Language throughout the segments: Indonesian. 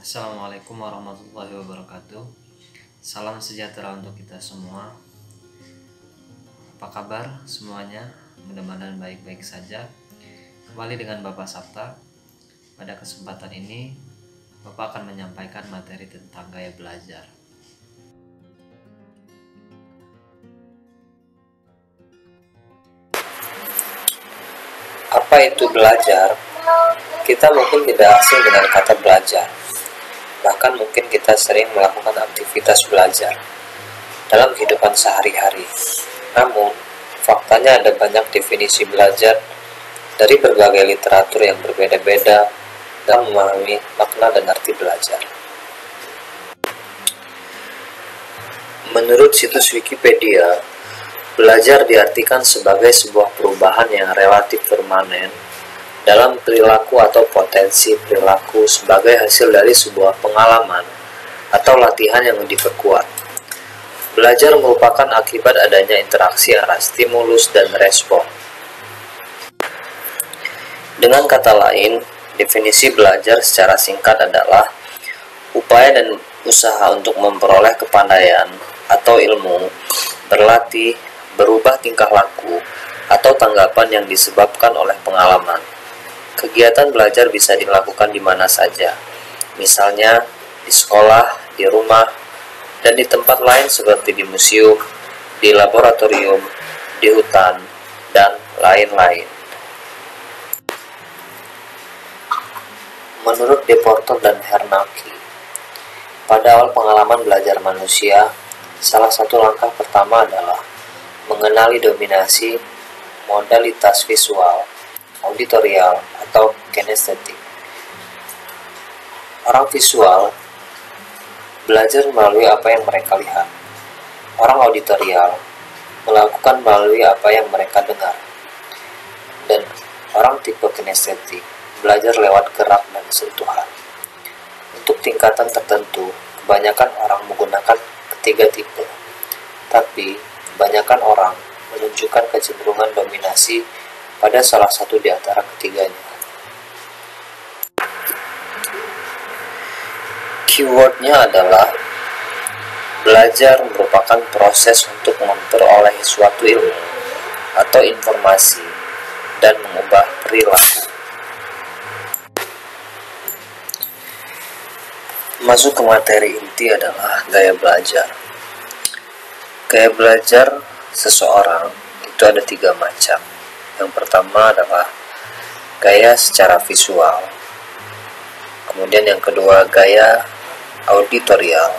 Assalamualaikum warahmatullahi wabarakatuh. Salam sejahtera untuk kita semua. Apa kabar semuanya? Mudah-mudahan baik-baik saja. Kembali dengan Bapak Sabta. Pada kesempatan ini Bapak akan menyampaikan materi tentang gaya belajar. Apa itu belajar? Kita mungkin tidak asing dengan kata belajar. Bahkan mungkin kita sering melakukan aktivitas belajar dalam kehidupan sehari-hari. Namun, faktanya ada banyak definisi belajar dari berbagai literatur yang berbeda-beda dalam memahami makna dan arti belajar. Menurut situs Wikipedia, belajar diartikan sebagai sebuah perubahan yang relatif permanen dalam perilaku atau potensi perilaku sebagai hasil dari sebuah pengalaman atau latihan yang diperkuat. Belajar merupakan akibat adanya interaksi antara stimulus dan respon. Dengan kata lain, definisi belajar secara singkat adalah upaya dan usaha untuk memperoleh kepandaian atau ilmu, berlatih, berubah tingkah laku, atau tanggapan yang disebabkan oleh pengalaman. Kegiatan belajar bisa dilakukan di mana saja, misalnya di sekolah, di rumah, dan di tempat lain seperti di museum, di laboratorium, di hutan, dan lain-lain. Menurut Deporter dan Hernacki, pada awal pengalaman belajar manusia, salah satu langkah pertama adalah mengenali dominasi modalitas visual, auditorial, atau kinestetik. Orang visual belajar melalui apa yang mereka lihat. Orang auditorial melakukan melalui apa yang mereka dengar. Dan orang tipe kinestetik belajar lewat gerak dan sentuhan. Untuk tingkatan tertentu, kebanyakan orang menggunakan ketiga tipe. Tapi, kebanyakan orang menunjukkan kecenderungan dominasi pada salah satu di antara ketiganya. Keywordnya adalah belajar merupakan proses untuk memperoleh suatu ilmu atau informasi dan mengubah perilaku. Masuk ke materi inti adalah gaya belajar. Gaya belajar seseorang itu ada 3 macam. Yang pertama adalah gaya secara visual. Kemudian yang kedua gaya auditorial.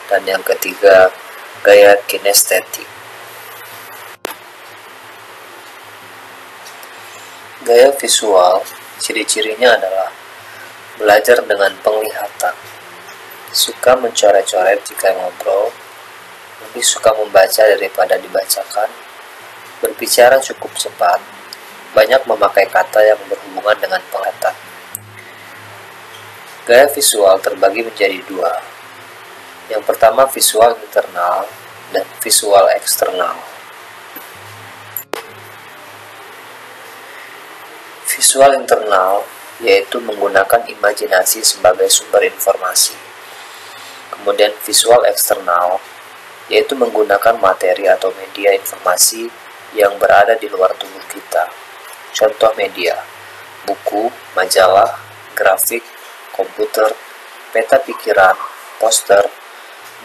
Dan yang ketiga gaya kinestetik. Gaya visual, ciri-cirinya adalah belajar dengan penglihatan. Suka mencoret-coret jika ngobrol. Lebih suka membaca daripada dibacakan. Berbicara cukup cepat, banyak memakai kata yang berhubungan dengan penglihatan. Gaya visual terbagi menjadi 2. Yang pertama visual internal dan visual eksternal. Visual internal yaitu menggunakan imajinasi sebagai sumber informasi. Kemudian visual eksternal yaitu menggunakan materi atau media informasi yang berada di luar tubuh kita. Contoh media, buku, majalah, grafik, komputer, peta pikiran, poster,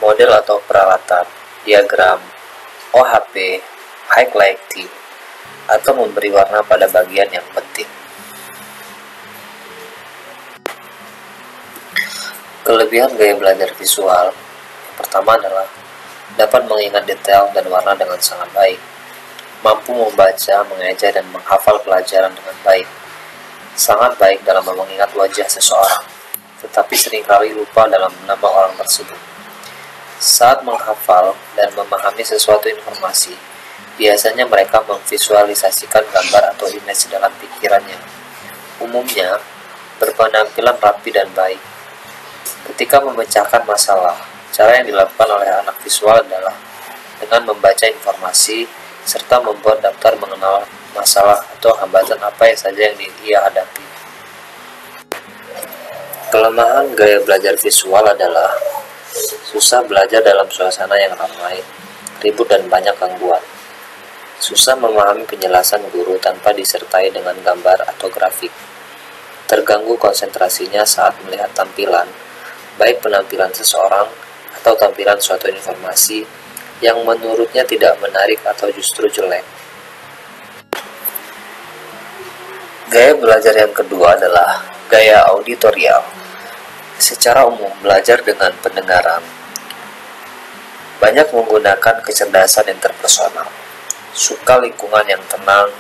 model atau peralatan, diagram, OHP, highlighting, atau memberi warna pada bagian yang penting. Kelebihan gaya belajar visual, yang pertama adalah dapat mengingat detail dan warna dengan sangat baik. Mampu membaca, mengeja, dan menghafal pelajaran dengan baik. Sangat baik dalam mengingat wajah seseorang, tetapi seringkali lupa dalam nama orang tersebut. Saat menghafal dan memahami sesuatu informasi, biasanya mereka memvisualisasikan gambar atau image dalam pikirannya. Umumnya, berpenampilan rapi dan baik. Ketika memecahkan masalah, cara yang dilakukan oleh anak visual adalah dengan membaca informasi serta membuat daftar mengenal masalah atau hambatan apa saja yang ia hadapi. Kelemahan gaya belajar visual adalah susah belajar dalam suasana yang ramai, ribut dan banyak gangguan. Susah memahami penjelasan guru tanpa disertai dengan gambar atau grafik. Terganggu konsentrasinya saat melihat tampilan, baik penampilan seseorang atau tampilan suatu informasi yang menurutnya tidak menarik atau justru jelek. Gaya belajar yang kedua adalah gaya auditorial. Secara umum, belajar dengan pendengaran banyak menggunakan kecerdasan interpersonal, suka lingkungan yang tenang,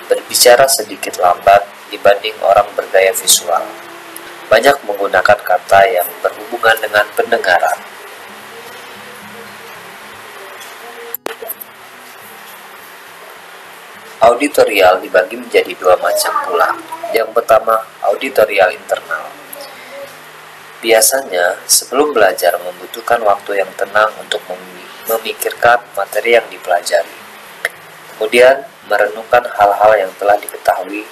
berbicara sedikit lambat dibanding orang bergaya visual, banyak menggunakan kata yang berhubungan dengan pendengaran. Auditorial dibagi menjadi dua macam pula. Yang pertama, auditorial internal. Biasanya, sebelum belajar membutuhkan waktu yang tenang untuk memikirkan materi yang dipelajari. Kemudian, merenungkan hal-hal yang telah diketahui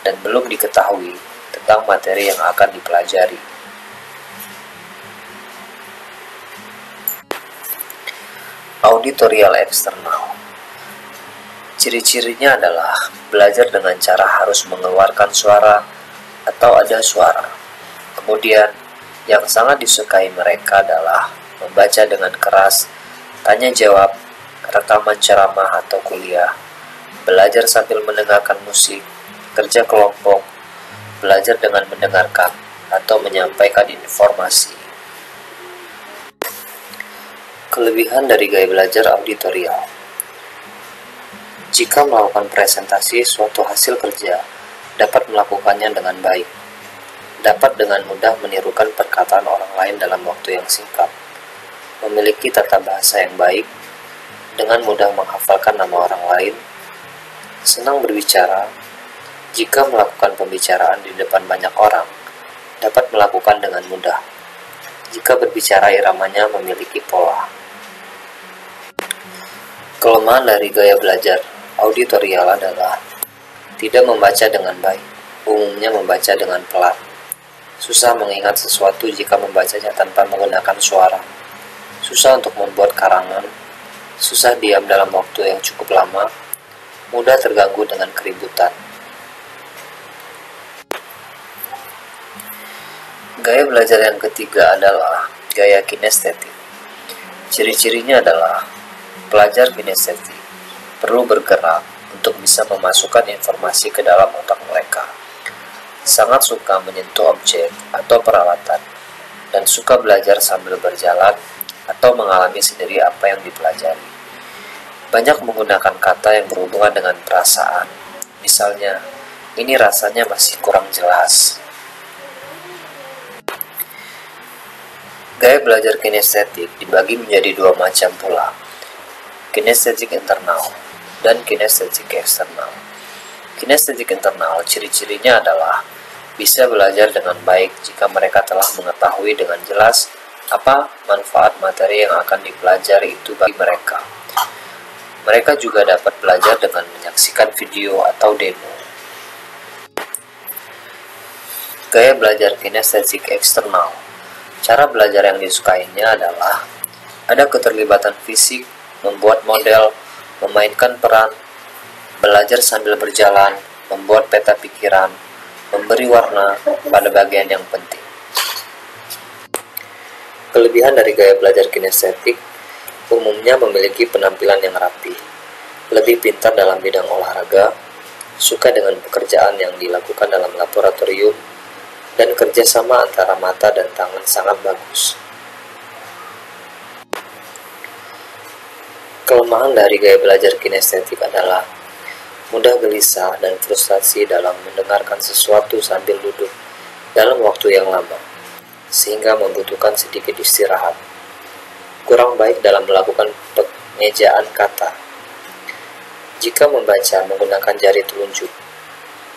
dan belum diketahui tentang materi yang akan dipelajari. Auditorial eksternal. Ciri-cirinya adalah belajar dengan cara harus mengeluarkan suara atau ada suara. Kemudian, yang sangat disukai mereka adalah membaca dengan keras, tanya jawab, rekaman ceramah atau kuliah, belajar sambil mendengarkan musik, kerja kelompok, belajar dengan mendengarkan, atau menyampaikan informasi. Kelebihan dari gaya belajar auditorial. Jika melakukan presentasi suatu hasil kerja, dapat melakukannya dengan baik. Dapat dengan mudah menirukan perkataan orang lain dalam waktu yang singkat, memiliki tata bahasa yang baik, dengan mudah menghafalkan nama orang lain, senang berbicara, jika melakukan pembicaraan di depan banyak orang, dapat melakukan dengan mudah, jika berbicara iramanya memiliki pola. Kelemahan dari gaya belajar auditorial adalah tidak membaca dengan baik, umumnya membaca dengan pelan. Susah mengingat sesuatu jika membacanya tanpa menggunakan suara. Susah untuk membuat karangan. Susah diam dalam waktu yang cukup lama. Mudah terganggu dengan keributan. Gaya belajar yang ketiga adalah gaya kinestetik. Ciri-cirinya adalah pelajar kinestetik perlu bergerak untuk bisa memasukkan informasi ke dalam otak mereka. Sangat suka menyentuh objek atau peralatan, dan suka belajar sambil berjalan atau mengalami sendiri apa yang dipelajari. Banyak menggunakan kata yang berhubungan dengan perasaan. Misalnya, ini rasanya masih kurang jelas. Gaya belajar kinestetik dibagi menjadi dua macam pula. Kinestetik internal dan kinestetik eksternal. Kinestetik internal ciri-cirinya adalah bisa belajar dengan baik jika mereka telah mengetahui dengan jelas apa manfaat materi yang akan dipelajari itu bagi mereka. Mereka juga dapat belajar dengan menyaksikan video atau demo. Gaya belajar kinestetik eksternal. Cara belajar yang disukainya adalah ada keterlibatan fisik, membuat model, memainkan peran, belajar sambil berjalan, membuat peta pikiran, memberi warna pada bagian yang penting. Kelebihan dari gaya belajar kinestetik umumnya memiliki penampilan yang rapi, lebih pintar dalam bidang olahraga, suka dengan pekerjaan yang dilakukan dalam laboratorium, dan kerjasama antara mata dan tangan sangat bagus. Kelemahan dari gaya belajar kinestetik adalah mudah gelisah dan frustasi dalam mendengarkan sesuatu sambil duduk dalam waktu yang lama, sehingga membutuhkan sedikit istirahat. Kurang baik dalam melakukan pengejaan kata. Jika membaca menggunakan jari telunjuk,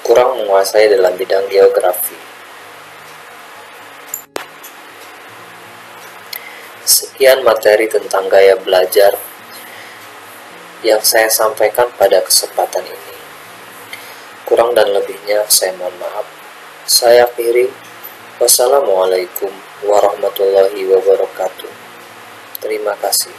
kurang menguasai dalam bidang geografi. Sekian materi tentang gaya belajar yang saya sampaikan pada kesempatan ini. Kurang dan lebihnya saya mohon maaf. Saya akhiri. Wassalamualaikum warahmatullahi wabarakatuh. Terima kasih.